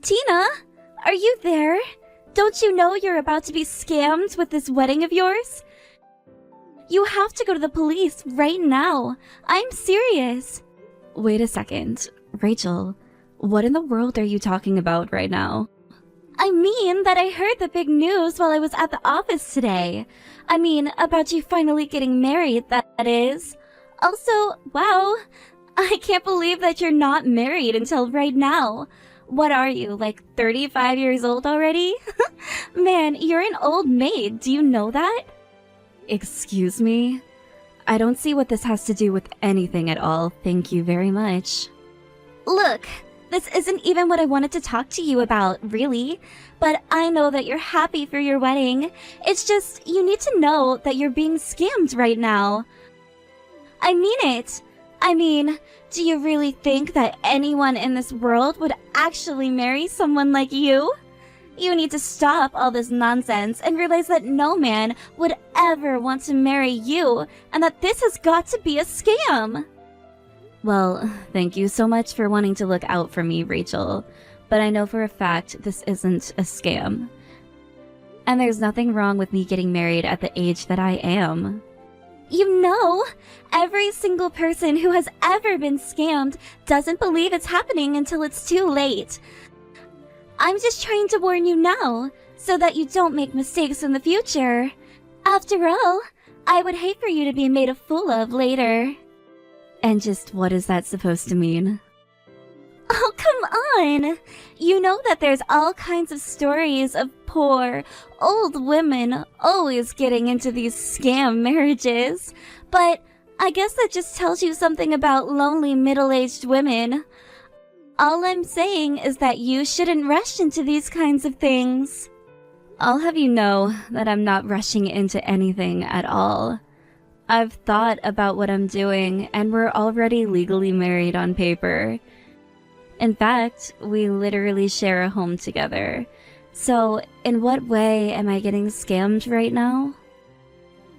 Tina, are you there? Don't you know you're about to be scammed with this wedding of yours? You have to go to the police right now. I'm serious. Wait a second. Rachel, what in the world are you talking about right now? I mean that I heard the big news while I was at the office today. I mean, about you finally getting married, that is. Also, wow, I can't believe that you're not married until right now. What are you, like 35 years old already? Man, you're an old maid, do you know that? Excuse me? I don't see what this has to do with anything at all, thank you very much. Look, this isn't even what I wanted to talk to you about, really. But I know that you're happy for your wedding. It's just, you need to know that you're being scammed right now. I mean it. I mean, do you really think that anyone in this world would actually marry someone like you? You need to stop all this nonsense and realize that no man would ever want to marry you, and that this has got to be a scam. Well, thank you so much for wanting to look out for me, Rachel. But I know for a fact this isn't a scam. And there's nothing wrong with me getting married at the age that I am. You know, every single person who has ever been scammed doesn't believe it's happening until it's too late. I'm just trying to warn you now, so that you don't make mistakes in the future. After all, I would hate for you to be made a fool of later. And just what is that supposed to mean? Oh, come on! You know that there's all kinds of stories of poor, old women always getting into these scam marriages. But I guess that just tells you something about lonely middle-aged women. All I'm saying is that you shouldn't rush into these kinds of things. I'll have you know that I'm not rushing into anything at all. I've thought about what I'm doing, and we're already legally married on paper. In fact, we literally share a home together. So, in what way am I getting scammed right now?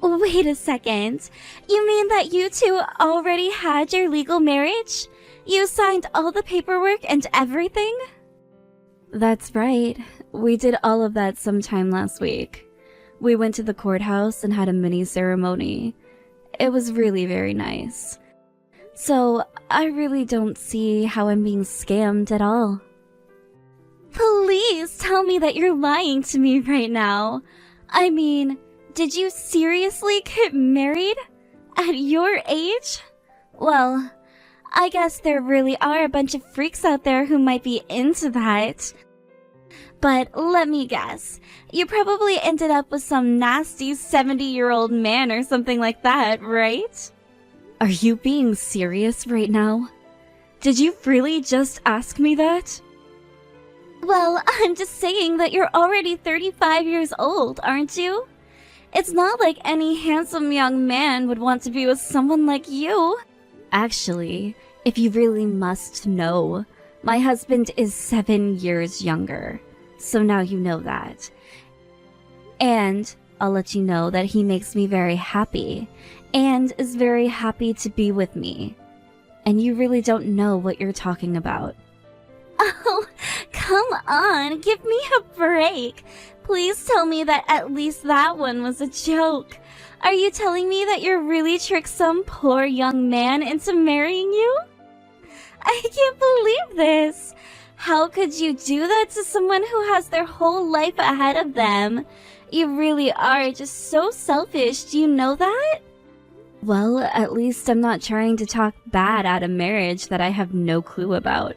Wait a second. You mean that you two already had your legal marriage? You signed all the paperwork and everything? That's right. We did all of that sometime last week. We went to the courthouse and had a mini ceremony. It was really very nice. So, I really don't see how I'm being scammed at all. Please tell me that you're lying to me right now. I mean, did you seriously get married? At your age? Well, I guess there really are a bunch of freaks out there who might be into that. But let me guess, you probably ended up with some nasty 70-year-old man or something like that, right? Are you being serious right now? Did you really just ask me that? Well, I'm just saying that you're already 35 years old, aren't you? It's not like any handsome young man would want to be with someone like you. Actually, if you really must know, my husband is 7 years younger. So now you know that. And I'll let you know that he makes me very happy, and is very happy to be with me. And you really don't know what you're talking about. Oh, come on, give me a break. Please tell me that at least that one was a joke. Are you telling me that you're really tricked some poor young man into marrying you? I can't believe this. How could you do that to someone who has their whole life ahead of them? You really are just so selfish, do you know that? Well, at least I'm not trying to talk bad at a marriage that I have no clue about.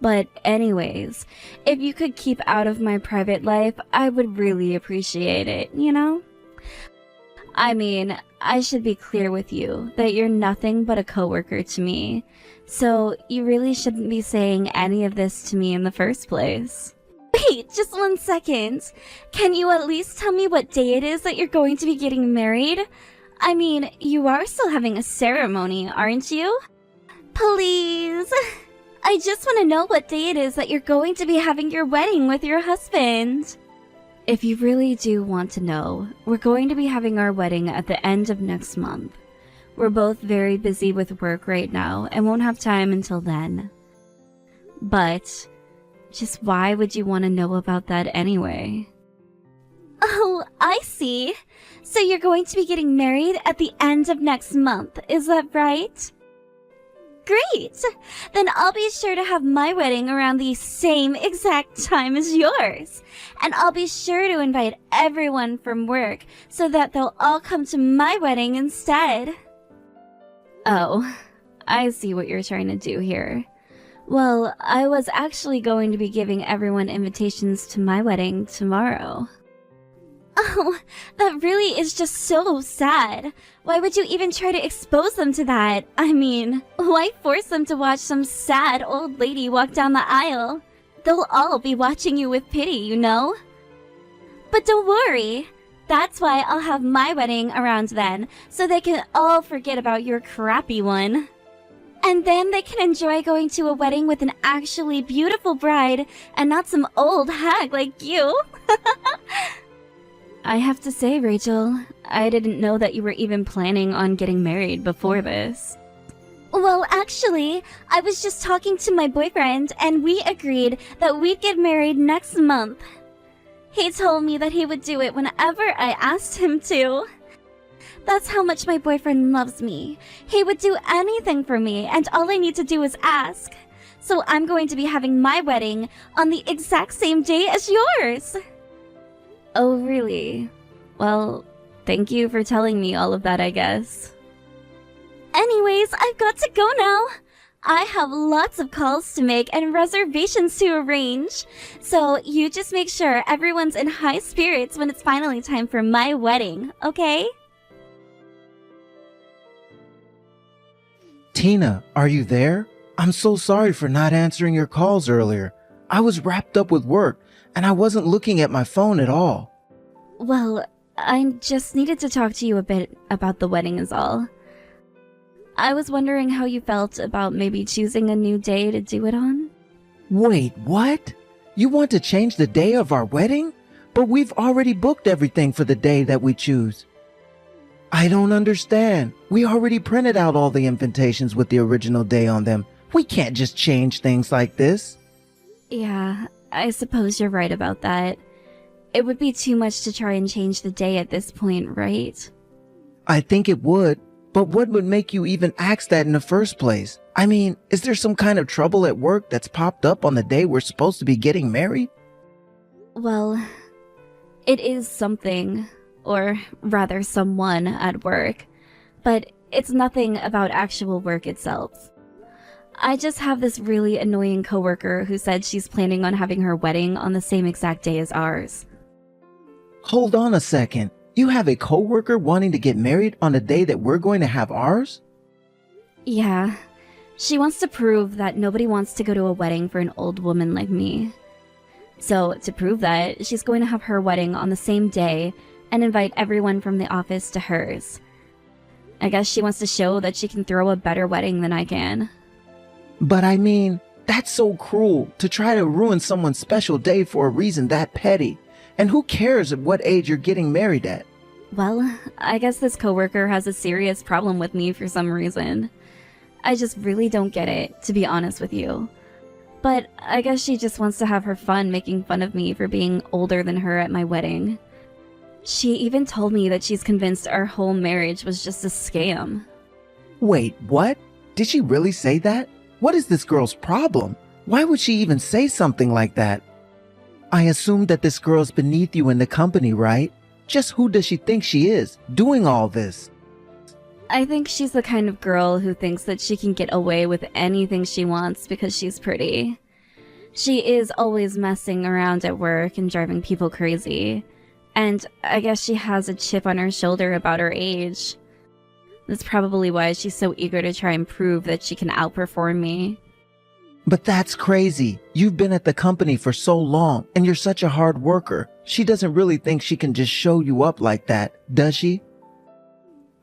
But anyways, if you could keep out of my private life, I would really appreciate it, you know? I mean, I should be clear with you that you're nothing but a coworker to me. So you really shouldn't be saying any of this to me in the first place. Wait, just 1 second. Can you at least tell me what day it is that you're going to be getting married? I mean, you are still having a ceremony, aren't you? Please. I just want to know what day it is that you're going to be having your wedding with your husband. If you really do want to know, we're going to be having our wedding at the end of next month. We're both very busy with work right now and won't have time until then. But Just why would you want to know about that anyway? Oh, I see. So you're going to be getting married at the end of next month, is that right? Great! Then I'll be sure to have my wedding around the same exact time as yours. And I'll be sure to invite everyone from work so that they'll all come to my wedding instead. Oh, I see what you're trying to do here. Well, I was actually going to be giving everyone invitations to my wedding tomorrow. Oh, that really is just so sad. Why would you even try to expose them to that? I mean, why force them to watch some sad old lady walk down the aisle? They'll all be watching you with pity, you know? But don't worry. That's why I'll have my wedding around then, so they can all forget about your crappy one. And then they can enjoy going to a wedding with an actually beautiful bride and not some old hag like you. I have to say, Rachel, I didn't know that you were even planning on getting married before this. Well, actually, I was just talking to my boyfriend and we agreed that we'd get married next month. He told me that he would do it whenever I asked him to. That's how much my boyfriend loves me. He would do anything for me and all I need to do is ask. So I'm going to be having my wedding on the exact same day as yours. Oh, really? Well, thank you for telling me all of that, I guess. Anyways, I've got to go now. I have lots of calls to make and reservations to arrange. So you just make sure everyone's in high spirits when it's finally time for my wedding, okay? Tina, are you there? I'm so sorry for not answering your calls earlier. I was wrapped up with work and I wasn't looking at my phone at all. Well, I just needed to talk to you a bit about the wedding is all. I was wondering how you felt about maybe choosing a new day to do it on. Wait, what? You want to change the day of our wedding? But we've already booked everything for the day that we choose. I don't understand. We already printed out all the invitations with the original day on them. We can't just change things like this. Yeah, I suppose you're right about that. It would be too much to try and change the day at this point, right? I think it would, but what would make you even ask that in the first place? I mean, is there some kind of trouble at work that's popped up on the day we're supposed to be getting married? Well, it is something, or rather someone at work, but it's nothing about actual work itself. I just have this really annoying coworker who said she's planning on having her wedding on the same exact day as ours. Hold on a second. You have a coworker wanting to get married on the day that we're going to have ours? Yeah. She wants to prove that nobody wants to go to a wedding for an old woman like me. So, to prove that, she's going to have her wedding on the same day and invite everyone from the office to hers. I guess she wants to show that she can throw a better wedding than I can. But I mean, that's so cruel to try to ruin someone's special day for a reason that petty. And who cares at what age you're getting married at? Well, I guess this coworker has a serious problem with me for some reason. I just really don't get it, to be honest with you. But I guess she just wants to have her fun making fun of me for being older than her at my wedding. She even told me that she's convinced our whole marriage was just a scam. Wait, what? Did she really say that? What is this girl's problem? Why would she even say something like that? I assume that this girl's beneath you in the company, right? Just who does she think she is, doing all this? I think she's the kind of girl who thinks that she can get away with anything she wants because she's pretty. She is always messing around at work and driving people crazy. And I guess she has a chip on her shoulder about her age. That's probably why she's so eager to try and prove that she can outperform me. But that's crazy. You've been at the company for so long and you're such a hard worker. She doesn't really think she can just show you up like that, does she?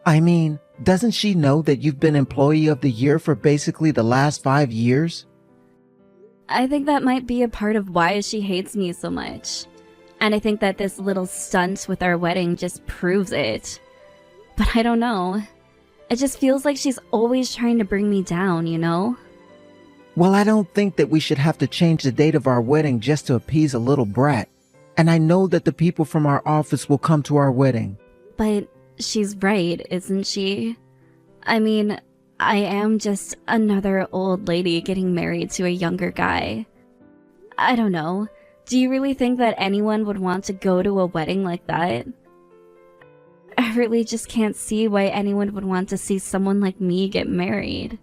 I mean, doesn't she know that you've been Employee of the Year for basically the last 5 years? I think that might be a part of why she hates me so much. And I think that this little stunt with our wedding just proves it. But I don't know. It just feels like she's always trying to bring me down, you know? Well, I don't think that we should have to change the date of our wedding just to appease a little brat. And I know that the people from our office will come to our wedding. But she's right, isn't she? I mean, I am just another old lady getting married to a younger guy. I don't know. Do you really think that anyone would want to go to a wedding like that? I really just can't see why anyone would want to see someone like me get married.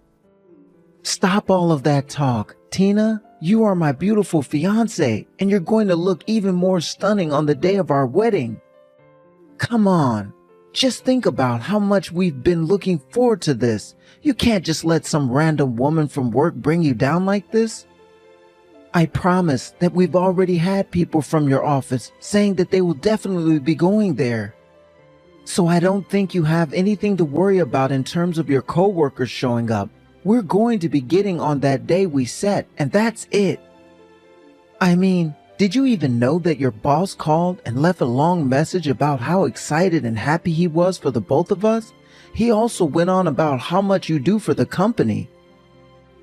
Stop all of that talk. Tina, you are my beautiful fiancé, and you're going to look even more stunning on the day of our wedding. Come on. Just think about how much we've been looking forward to this. You can't just let some random woman from work bring you down like this. I promise that we've already had people from your office saying that they will definitely be going there. So I don't think you have anything to worry about in terms of your coworkers showing up. We're going to be getting on that day we set, and that's it. I mean, did you even know that your boss called and left a long message about how excited and happy he was for the both of us? He also went on about how much you do for the company.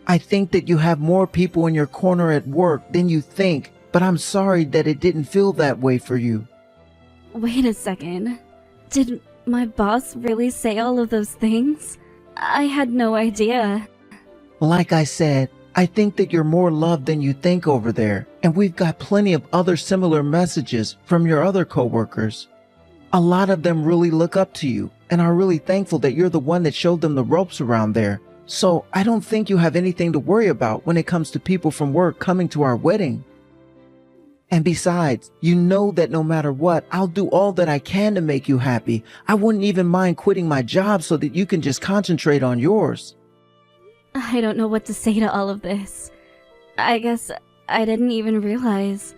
I think that you have more people in your corner at work than you think, but I'm sorry that it didn't feel that way for you. Wait a second. Did my boss really say all of those things? I had no idea. Like I said, I think that you're more loved than you think over there, and we've got plenty of other similar messages from your other coworkers. A lot of them really look up to you and are really thankful that you're the one that showed them the ropes around there. So I don't think you have anything to worry about when it comes to people from work coming to our wedding. And besides, you know that no matter what, I'll do all that I can to make you happy. I wouldn't even mind quitting my job so that you can just concentrate on yours. I don't know what to say to all of this. I guess I didn't even realize.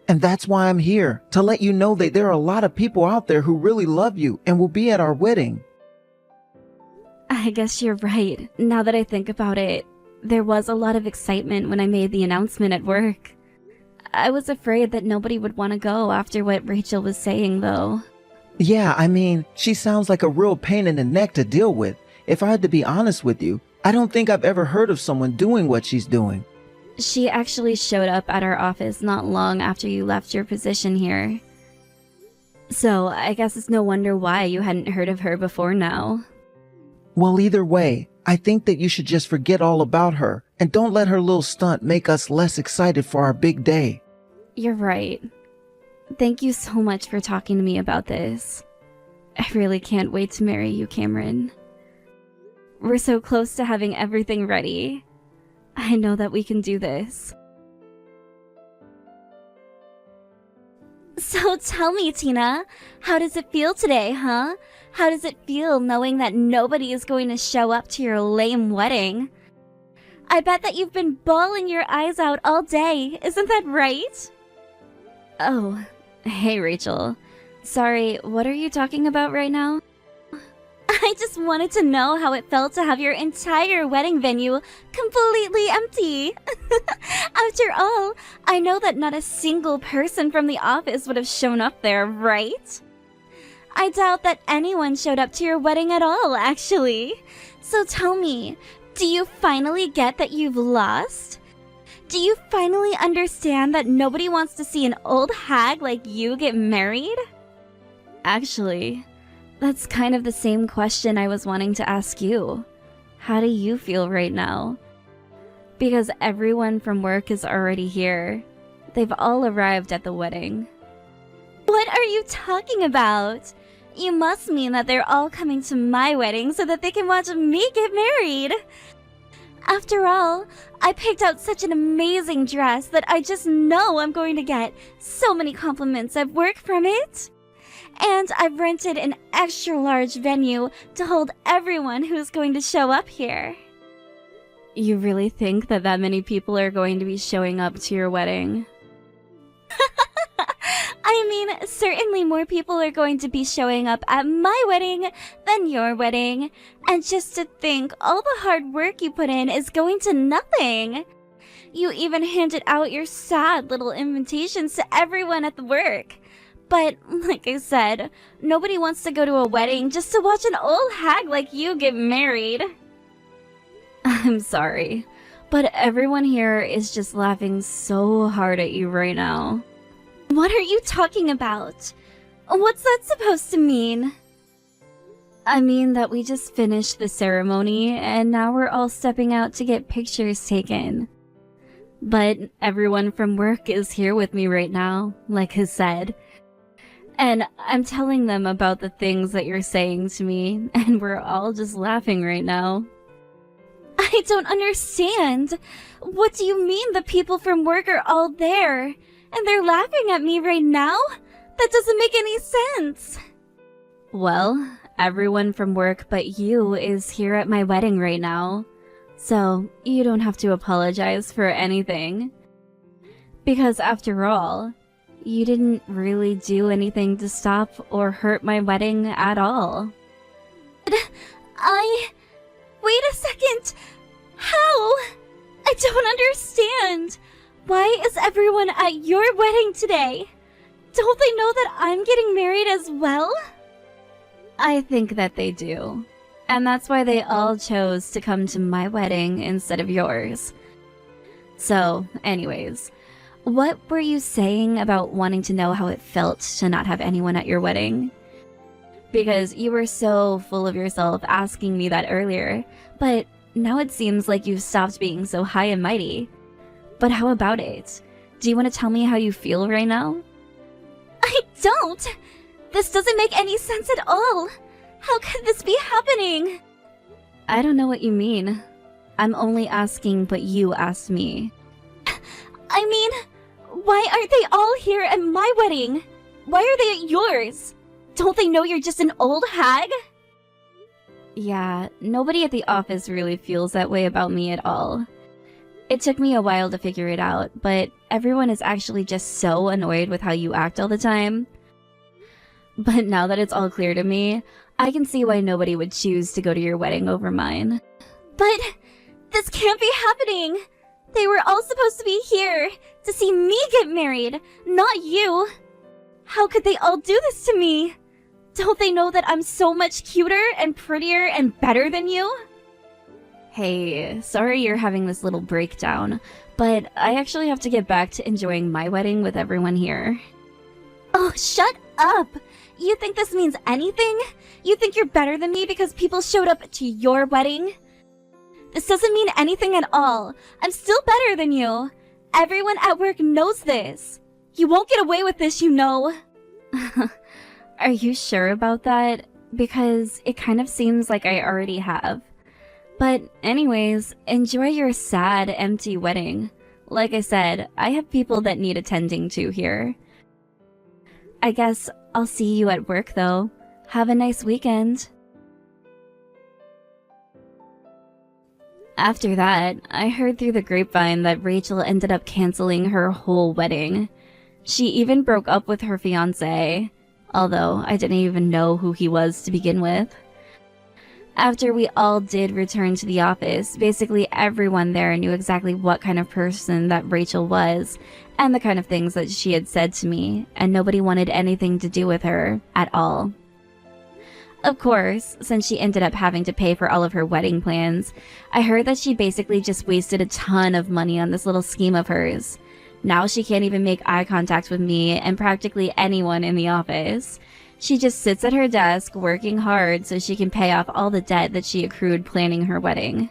And that's why I'm here, to let you know that there are a lot of people out there who really love you and will be at our wedding. I guess you're right. Now that I think about it, there was a lot of excitement when I made the announcement at work. I was afraid that nobody would want to go after what Rachel was saying, though. Yeah, I mean, she sounds like a real pain in the neck to deal with. If I had to be honest with you, I don't think I've ever heard of someone doing what she's doing. She actually showed up at our office not long after you left your position here. So I guess it's no wonder why you hadn't heard of her before now. Well, either way, I think that you should just forget all about her and don't let her little stunt make us less excited for our big day. You're right. Thank you so much for talking to me about this. I really can't wait to marry you, Cameron. We're so close to having everything ready. I know that we can do this. So tell me, Tina, how does it feel today, huh? How does it feel knowing that nobody is going to show up to your lame wedding? I bet that you've been bawling your eyes out all day, isn't that right? Oh, hey Rachel. Sorry, what are you talking about right now? I just wanted to know how it felt to have your entire wedding venue completely empty. After all, I know that not a single person from the office would have shown up there, right? I doubt that anyone showed up to your wedding at all, actually. So tell me, do you finally get that you've lost? Do you finally understand that nobody wants to see an old hag like you get married? Actually, that's kind of the same question I was wanting to ask you. How do you feel right now? Because everyone from work is already here. They've all arrived at the wedding. What are you talking about? You must mean that they're all coming to my wedding so that they can watch me get married. After all, I picked out such an amazing dress that I just know I'm going to get so many compliments at work from it. And I've rented an extra large venue to hold everyone who's going to show up here. You really think that many people are going to be showing up to your wedding? I mean, certainly more people are going to be showing up at my wedding than your wedding. And just to think, all the hard work you put in is going to nothing. You even handed out your sad little invitations to everyone at the work. But, like I said, nobody wants to go to a wedding just to watch an old hag like you get married. I'm sorry, But everyone here is just laughing so hard at you right now. What are you talking about? What's that supposed to mean? I mean that we just finished the ceremony and now we're all stepping out to get pictures taken. But everyone from work is here with me right now, like I said. And I'm telling them about the things that you're saying to me, and we're all just laughing right now. I don't understand. What do you mean the people from work are all there? And they're laughing at me right now? That doesn't make any sense. Well, everyone from work but you is here at my wedding right now. So, you don't have to apologize for anything. Because after all, you didn't really do anything to stop or hurt my wedding at all. Wait a second! How? I don't understand! Why is everyone at your wedding today? Don't they know that I'm getting married as well? I think that they do. And that's why they all chose to come to my wedding instead of yours. So, anyways, what were you saying about wanting to know how it felt to not have anyone at your wedding? Because you were so full of yourself asking me that earlier, but now it seems like you've stopped being so high and mighty. But how about it? Do you want to tell me how you feel right now? I don't! This doesn't make any sense at all! How could this be happening? I don't know what you mean. I'm only asking what you asked me. I mean, why aren't they all here at my wedding? Why are they at yours? Don't they know you're just an old hag? Yeah, nobody at the office really feels that way about me at all. It took me a while to figure it out, but everyone is actually just so annoyed with how you act all the time. But now that it's all clear to me, I can see why nobody would choose to go to your wedding over mine. But this can't be happening! They were all supposed to be here to see me get married, not you! How could they all do this to me? Don't they know that I'm so much cuter and prettier and better than you? Hey, sorry you're having this little breakdown, but I actually have to get back to enjoying my wedding with everyone here. Oh, shut up! You think this means anything? You think you're better than me because people showed up to your wedding? This doesn't mean anything at all. I'm still better than you. Everyone at work knows this. You won't get away with this, you know. Are you sure about that? Because it kind of seems like I already have. But anyways, enjoy your sad, empty wedding. Like I said, I have people that need attending to here. I guess I'll see you at work though. Have a nice weekend. After that, I heard through the grapevine that Rachel ended up canceling her whole wedding. She even broke up with her fiancé, although I didn't even know who he was to begin with. After we all did return to the office, basically everyone there knew exactly what kind of person that Rachel was, and the kind of things that she had said to me, and nobody wanted anything to do with her at all. Of course, since she ended up having to pay for all of her wedding plans, I heard that she basically just wasted a ton of money on this little scheme of hers. Now she can't even make eye contact with me and practically anyone in the office. She just sits at her desk working hard so she can pay off all the debt that she accrued planning her wedding.